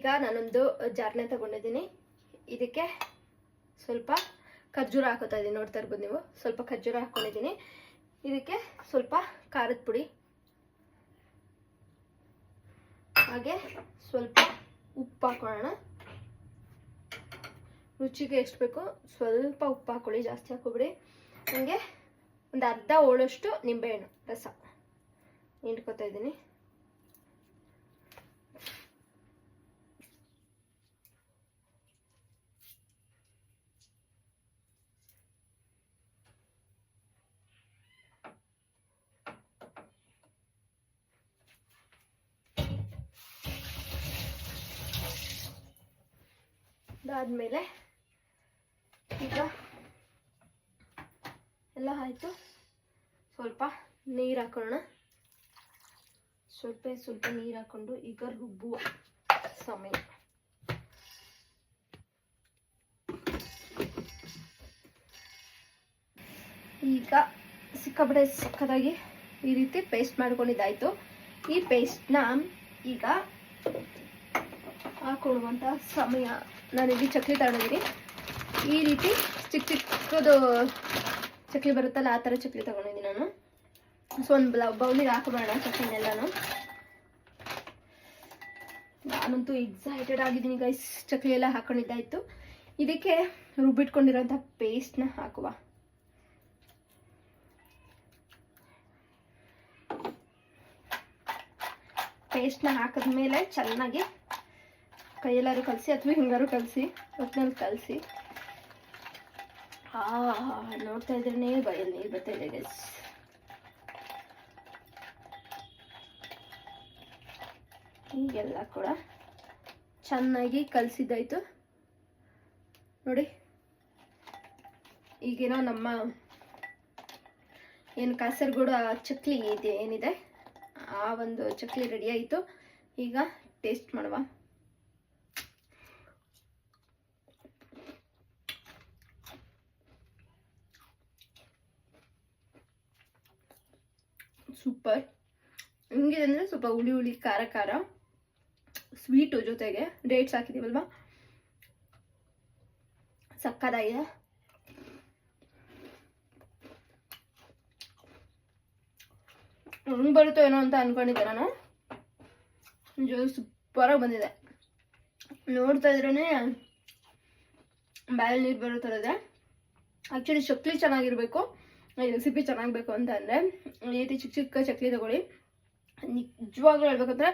ಈಗ ನಾನೊಂದು ಜಾರ್ನೆ ತಗೊಂಡಿದ್ದೀನಿ. ಇದಕ್ಕೆ ಸ್ವಲ್ಪ ಖರ್ಜೂರ ಹಾಕೋತಾ ಇದ್ದೀನಿ, ನೋಡ್ತಾ ಇರ್ಬೋದು ನೀವು. ಸ್ವಲ್ಪ ಖರ್ಜೂರ ಹಾಕೊಂಡಿದ್ದೀನಿ. ಇದಕ್ಕೆ ಸ್ವಲ್ಪ ಖಾರದ ಪುಡಿ, ಹಾಗೆ ಸ್ವಲ್ಪ ಉಪ್ಪು ಹಾಕೋಣ. ರುಚಿಗೆ ಎಷ್ಟು ಬೇಕೋ ಸ್ವಲ್ಪ ಉಪ್ಪು ಹಾಕೊಳ್ಳಿ, ಜಾಸ್ತಿ ಹಾಕೋಬಿಡಿ. ಹಂಗೆ ಒಂದು ಅರ್ಧ ಹೋಳಷ್ಟು ನಿಂಬೆಹಣ್ಣು ರಸ ಹಿಂಡ್ಕೊತಾ ಇದ್ದೀನಿ. ಅದಾದ್ಮೇಲೆ ಈಗ ಎಲ್ಲ ಆಯಿತು. ಸ್ವಲ್ಪ ನೀರು ಹಾಕೋಣ. ಸ್ವಲ್ಪ ನೀರು ಹಾಕೊಂಡು ಈಗ ರುಬ್ಬುವ ಸಮಯ. ಈಗ ಸಿಕ್ಕಾಪಟ್ಟೆ ಸಕ್ಕತ್ತಾಗಿ ಈ ರೀತಿ ಪೇಸ್ಟ್ ಮಾಡ್ಕೊಂಡಿದ್ದಾಯಿತು. ಈ ಪೇಸ್ಟ್ನ ಈಗ ಹಾಕೊಳ್ಳುವಂಥ ಸಮಯ. ನಾನಿಲ್ಲಿ ಚಕ್ಲಿ ತಗೊಂಡಿದ್ದೀನಿ. ಈ ರೀತಿ ಚಿಕ್ಕದು ಚಕ್ಲಿ ಬರುತ್ತಲ್ಲ, ಆ ಥರ ಚಕ್ಲಿ ತಗೊಂಡಿದ್ದೀನಿ ನಾನು. ಸೊ ಒಂದು ಬೌಲಿಗೆ ಹಾಕೋಬೇಡ ಚಕ್ಲಿನೆಲ್ಲನೂ. ನಾನಂತೂ ಎಕ್ಸೈಟೆಡ್ ಆಗಿದ್ದೀನಿ ಗೈಸ್. ಚಕ್ಲಿ ಎಲ್ಲ ಹಾಕೊಂಡಿದ್ದಾಯಿತು. ಇದಕ್ಕೆ ರುಬ್ಬಿಟ್ಕೊಂಡಿರೋಂಥ ಪೇಸ್ಟ್ನ ಹಾಕುವ. ಪೇಸ್ಟ್ನ ಹಾಕಿದ್ಮೇಲೆ ಚೆನ್ನಾಗಿ ಕೈಯೆಲ್ಲರೂ ಕಲಸಿ ಅಥವಾ ಹಿಂಗಾರು ಕಲಸಿ, ಒಟ್ಟಿನಲ್ಲಿ ಕಲಸಿ. ನೋಡ್ತಾ ಇದ್ರೇ ಬಯಲು ನೀರು ಬರ್ತಾ ಇದೆ ಗೈಸ್. ಹೀಗೆಲ್ಲ ಕೂಡ ಚೆನ್ನಾಗಿ ಕಲಸಿದ್ದಾಯಿತು ನೋಡಿ. ಈಗೇನೋ ನಮ್ಮ ಏನು ಕಾಸರಗೋಡು ಚಕ್ಲಿ ಇದೆ ಏನಿದೆ, ಆ ಒಂದು ಚಕ್ಲಿ ರೆಡಿ ಆಯಿತು. ಈಗ ಟೇಸ್ಟ್ ಮಾಡುವ. ಸೂಪರ್. ಹಿಂಗಿದೆ ಅಂದರೆ ಸ್ವಲ್ಪ ಹುಳಿ ಖಾರ ಸ್ವೀಟು, ಜೊತೆಗೆ ಡೇಟ್ಸ್ ಹಾಕಿದ್ದೀವಲ್ವ, ಸಕ್ಕತ್ತಾಗಿದೆ. ಹೆಂಗೆ ಬರುತ್ತೋ ಏನೋ ಅಂತ ಅಂದ್ಕೊಂಡಿದ್ದೆ ನಾನು. ಸೂಪರಾಗಿ ಬಂದಿದೆ. ನೋಡ್ತಾ ಇದ್ರೇ ಬಾಯಲ್ಲಿ ನೀರು ಬರೋ ಥರ ಇದೆ. ಆ್ಯಕ್ಚುಲಿ ಚಕ್ಲಿ ಚೆನ್ನಾಗಿರಬೇಕು, ರೆಸಿಪಿ ಚೆನ್ನಾಗಬೇಕು ಅಂತ ಅಂದರೆ ಈ ರೀತಿ ಚಿಕ್ಕ ಚಕ್ಲಿ ತಗೊಳ್ಳಿ. ನಿಜವಾಗ್ಲೂ ಹೇಳ್ಬೇಕಂದ್ರೆ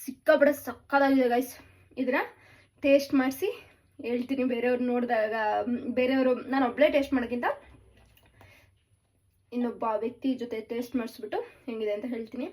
ಸಿಕ್ಕಾಪಟ್ಟೆ ಸಕ್ಕತ್ತಾಗಿದೆ ಗೈಸ್. ಇದನ್ನ ಟೇಸ್ಟ್ ಮಾಡಿಸಿ ಹೇಳ್ತೀನಿ. ಬೇರೆಯವ್ರು ನೋಡಿದಾಗ, ನಾನು ಒಬ್ಬಳೇ ಟೇಸ್ಟ್ ಮಾಡೋಕ್ಕಿಂತ ಇನ್ನೊಬ್ಬ ವ್ಯಕ್ತಿ ಜೊತೆ ಟೇಸ್ಟ್ ಮಾಡಿಸ್ಬಿಟ್ಟು ಹೆಂಗಿದೆ ಅಂತ ಹೇಳ್ತೀನಿ.